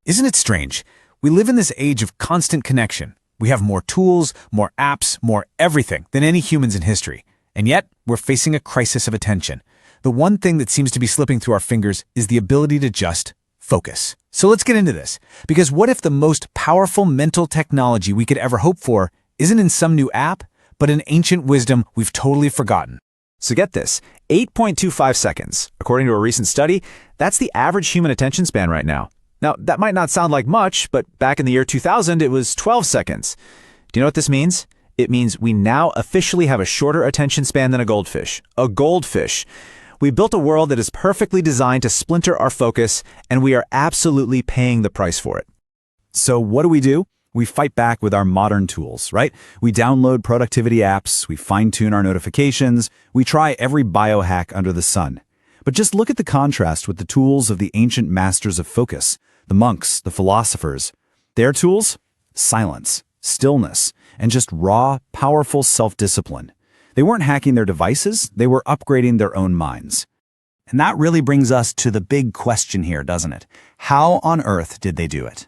Isn't it strange? We live in this age of constant connection. We have more tools, more apps, more everything than any humans in history. And yet, we're facing a crisis of attention. The one thing that seems to be slipping through our fingers is the ability to just focus. So let's get into this. Because what if the most powerful mental technology we could ever hope for isn't in some new app, but in ancient wisdom we've totally forgotten? So get this, 8.25 seconds. According to a recent study, that's the average human attention span right now. Now, that might not sound like much, but back in the year 2000, it was 12 seconds. Do you know what this means? It means we now officially have a shorter attention span than a goldfish. A goldfish. We built a world that is perfectly designed to splinter our focus, and we are absolutely paying the price for it. So what do? We fight back with our modern tools, right? We download productivity apps, we fine-tune our notifications, we try every biohack under the sun. But just look at the contrast with the tools of the ancient masters of focus, the monks, the philosophers. Their tools? Silence, stillness, and just raw, powerful self-discipline. They weren't hacking their devices, they were upgrading their own minds. And that really brings us to the big question here, doesn't it? How on earth did they do it?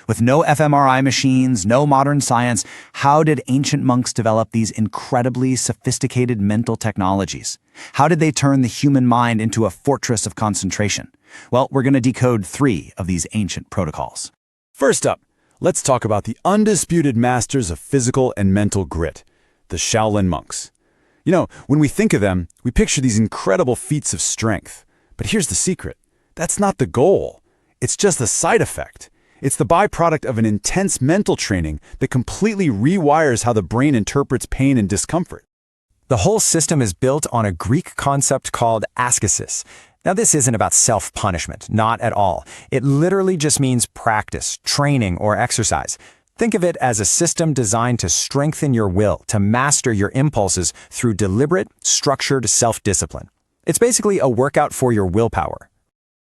With no fMRI machines, no modern science, how did ancient monks develop these incredibly sophisticated mental technologies? How did they turn the human mind into a fortress of concentration? Well, we're going to decode 3 of these ancient protocols. First up, let's talk about the undisputed masters of physical and mental grit, the Shaolin monks. You know, when we think of them, we picture these incredible feats of strength. But here's the secret. That's not the goal. It's just the side effect. It's the byproduct of an intense mental training that completely rewires how the brain interprets pain and discomfort. The whole system is built on a Greek concept called ascesis. Now, this isn't about self-punishment, not at all. It literally just means practice, training, or exercise. Think of it as a system designed to strengthen your will, to master your impulses through deliberate, structured self-discipline. It's basically a workout for your willpower.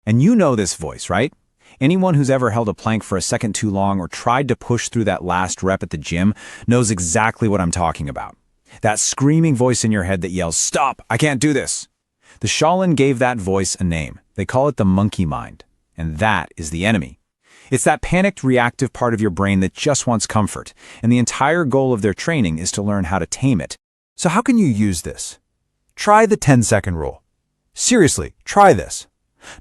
And you know this voice, right? Anyone who's ever held a plank for a second too long or tried to push through that last rep at the gym knows exactly what I'm talking about. That screaming voice in your head that yells, "Stop, I can't do this." The Shaolin gave that voice a name. They call it the monkey mind. And that is the enemy. It's that panicked, reactive part of your brain that just wants comfort. And the entire goal of their training is to learn how to tame it. So how can you use this? Try the 10-second rule. Seriously, try this.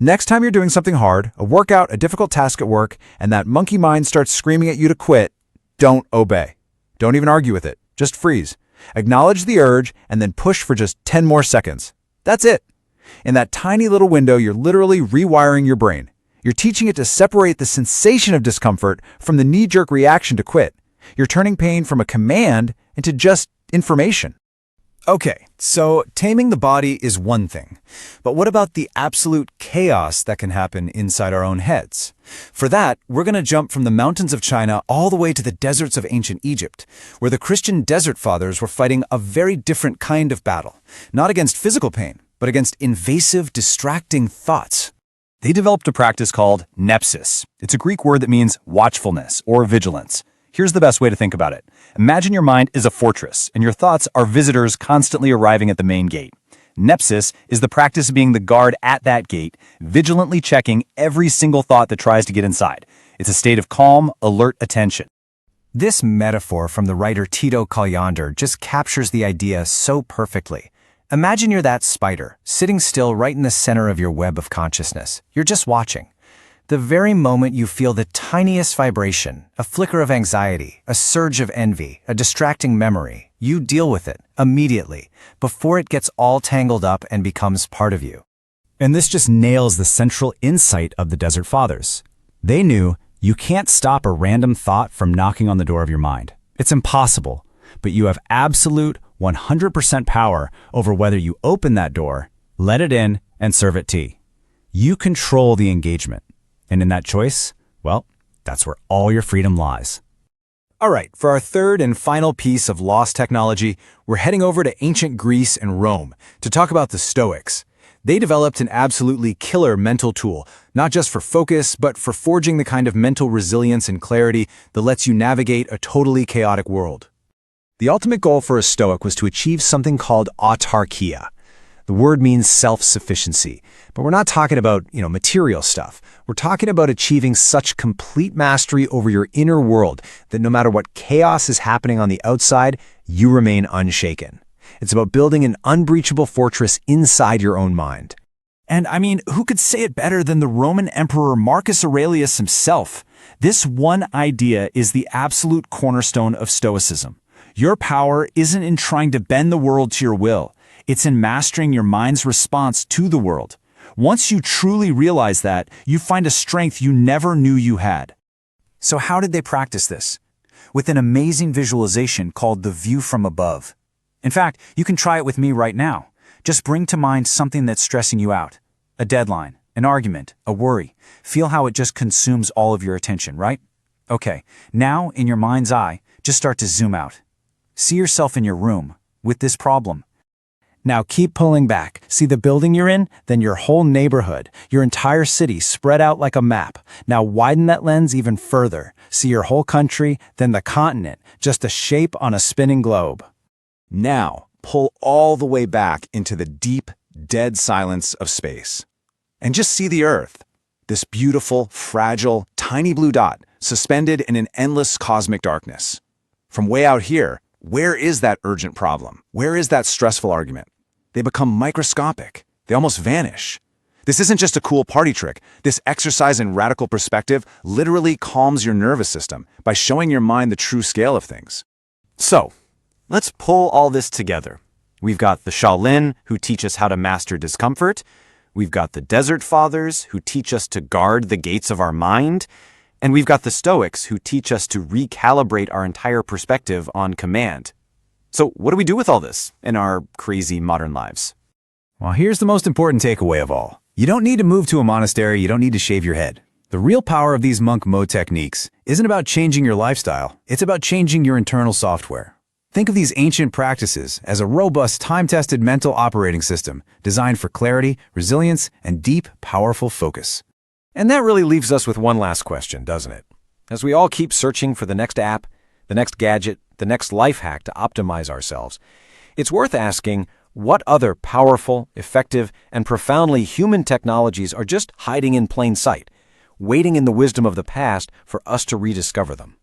Next time you're doing something hard, a workout, a difficult task at work, and that monkey mind starts screaming at you to quit, don't obey. Don't even argue with it. Just freeze. Acknowledge the urge and then push for just 10 more seconds. That's it. In that tiny little window, you're literally rewiring your brain. You're teaching it to separate the sensation of discomfort from the knee-jerk reaction to quit. You're turning pain from a command into just information. Okay, so taming the body is one thing. But what about the absolute chaos that can happen inside our own heads? For that, we're going to jump from the mountains of China all the way to the deserts of ancient Egypt, where the Christian desert fathers were fighting a very different kind of battle, not against physical pain, but against invasive, distracting thoughts. They developed a practice called nepsis. It's a Greek word that means watchfulness or vigilance. Here's the best way to think about it. Imagine your mind is a fortress, and your thoughts are visitors constantly arriving at the main gate. Nepsis is the practice of being the guard at that gate, vigilantly checking every single thought that tries to get inside. It's a state of calm, alert attention. This metaphor from the writer Tito Calyander just captures the idea so perfectly. Imagine you're that spider, sitting still right in the center of your web of consciousness. You're just watching. The very moment you feel the tiniest vibration, a flicker of anxiety, a surge of envy, a distracting memory, you deal with it immediately, before it gets all tangled up and becomes part of you. And this just nails the central insight of the Desert Fathers. They knew you can't stop a random thought from knocking on the door of your mind. It's impossible, but you have absolute 100% power over whether you open that door, let it in, and serve it tea. You control the engagement. And in that choice, well, that's where all your freedom lies. All right, for our third and final piece of lost technology, we're heading over to ancient Greece and Rome to talk about the Stoics. They developed an absolutely killer mental tool, not just for focus, but for forging the kind of mental resilience and clarity that lets you navigate a totally chaotic world. The ultimate goal for a Stoic was to achieve something called autarkia. The word means self-sufficiency. But we're not talking about, material stuff. We're talking about achieving such complete mastery over your inner world that no matter what chaos is happening on the outside, you remain unshaken. It's about building an unbreachable fortress inside your own mind. And who could say it better than the Roman Emperor Marcus Aurelius himself? This one idea is the absolute cornerstone of Stoicism. Your power isn't in trying to bend the world to your will. It's in mastering your mind's response to the world. Once you truly realize that, you find a strength you never knew you had. So how did they practice this? With an amazing visualization called the view from above. In fact, you can try it with me right now. Just bring to mind something that's stressing you out. A deadline, an argument, a worry. Feel how it just consumes all of your attention, right? Okay, now in your mind's eye, just start to zoom out. See yourself in your room with this problem. Now keep pulling back. See the building you're in? Then your whole neighborhood, your entire city spread out like a map. Now widen that lens even further. See your whole country, then the continent, just a shape on a spinning globe. Now, pull all the way back into the deep, dead silence of space. And just see the Earth, this beautiful, fragile, tiny blue dot, suspended in an endless cosmic darkness. From way out here, where is that urgent problem? Where is that stressful argument? They become microscopic. They almost vanish. This isn't just a cool party trick. This exercise in radical perspective literally calms your nervous system by showing your mind the true scale of things. So, let's pull all this together. We've got the Shaolin, who teach us how to master discomfort. We've got the Desert Fathers, who teach us to guard the gates of our mind. And we've got the Stoics, who teach us to recalibrate our entire perspective on command. So what do we do with all this in our crazy modern lives? Well, here's the most important takeaway of all. You don't need to move to a monastery, you don't need to shave your head. The real power of these monk mode techniques isn't about changing your lifestyle, it's about changing your internal software. Think of these ancient practices as a robust, time-tested mental operating system designed for clarity, resilience, and deep, powerful focus. And that really leaves us with one last question, doesn't it? As we all keep searching for the next app, the next gadget, the next life hack to optimize ourselves, it's worth asking what other powerful, effective, and profoundly human technologies are just hiding in plain sight, waiting in the wisdom of the past for us to rediscover them.